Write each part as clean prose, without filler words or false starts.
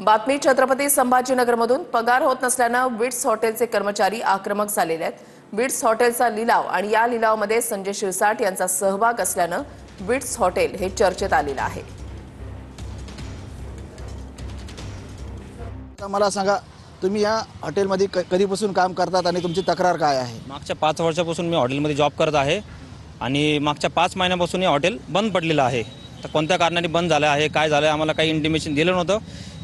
बातमी छत्रपती संभाजीनगरमधून पगार होत नसल्यानं विट्स हॉटेलचे कर्मचारी आक्रमक झालेले आहेत। विट्स हॉटेलचा लिलाव आणि या लिलावामध्ये संजय शिरसाट यांचा सहभाग असल्यानं विट्स हॉटेल हे चर्चेत आलेलं आहे। मला सांगा, तुम्ही या हॉटेलमध्ये कधीपासून काम करतात आणि तुमची तक्रार काय आहे? मागच्या 5 वर्षापासून मी हॉटेलमध्ये जॉब करत आहे आणि मागच्या 5 महिन्यापासून हे हॉटेल बंद पडलेलं आहे। तर कोणत्या कारणाने बंद झालं आहे, काय झालं, आम्हाला काही इंटिमेशन दिलं नव्हतं।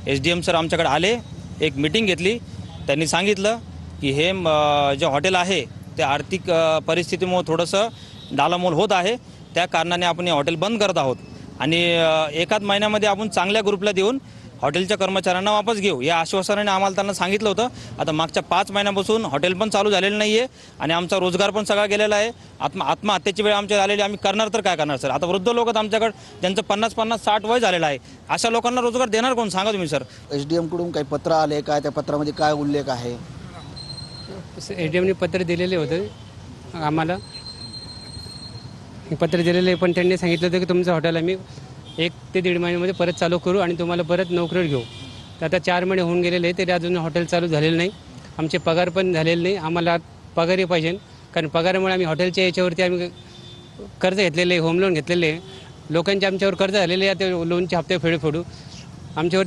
SDM सर आमच्याकडे आले, एक मीटिंग घेतली, त्यांनी सांगितलं की हे जे हॉटेल आहे ते आर्थिक परिस्थितीमुळे थोडंसं डालामोल होत आहे, त्या कारणाने आपण हे हॉटेल बंद करत आहोत आणि एकाच महिन्यामध्ये आपण चांगल्या ग्रुपला देऊन हॉटेलच्या कर्मचाऱ्यांना वापस घेऊ या आश्वासनाने आम्हाला त्यांना सांगितलं होतं। आता मागच्या 5 महिन्यापासून हॉटेल पण चालू झालेलं नाही आहे आणि आमचा रोजगार पण सगळा गेलेला आहे। आत्महत्येची वेळ आमच्या आलेली, आम्ही करणार तर काय करणार सर? आता वृद्ध लोक आहेत आमच्याकडे, ज्यांचं 50-60 वय झालेलं आहे, अशा लोकांना रोजगार देणार कोण सांगा तुम्ही सर? SDM कडून काही पत्र आले काय? त्या पत्रामध्ये काय उल्लेख आहे? SDMने पत्र दिलेले होते आम्हाला, पत्र दिलेले, पण त्यांनी सांगितलं होतं की तुमचं हॉटेल आम्ही 1 ते 1.5 महिन्यामध्ये परत चालू करू आणि तुम्हाला परत नोकरीवर घेऊ। तर आता 4 महिने होऊन गेलेले तरी अजून हॉटेल चालू झालेलं नाही। आमचे पगार पण झालेले नाही, आम्हाला पगारही पाहिजे, कारण पगारामुळे आम्ही हॉटेलच्या याच्यावरती आम्ही कर्ज घेतलेले, होम लोन घेतलेले, लोकांचे आमच्यावर कर्ज झालेले आहे, ते लोनचे हप्ते फेडू आमच्यावरती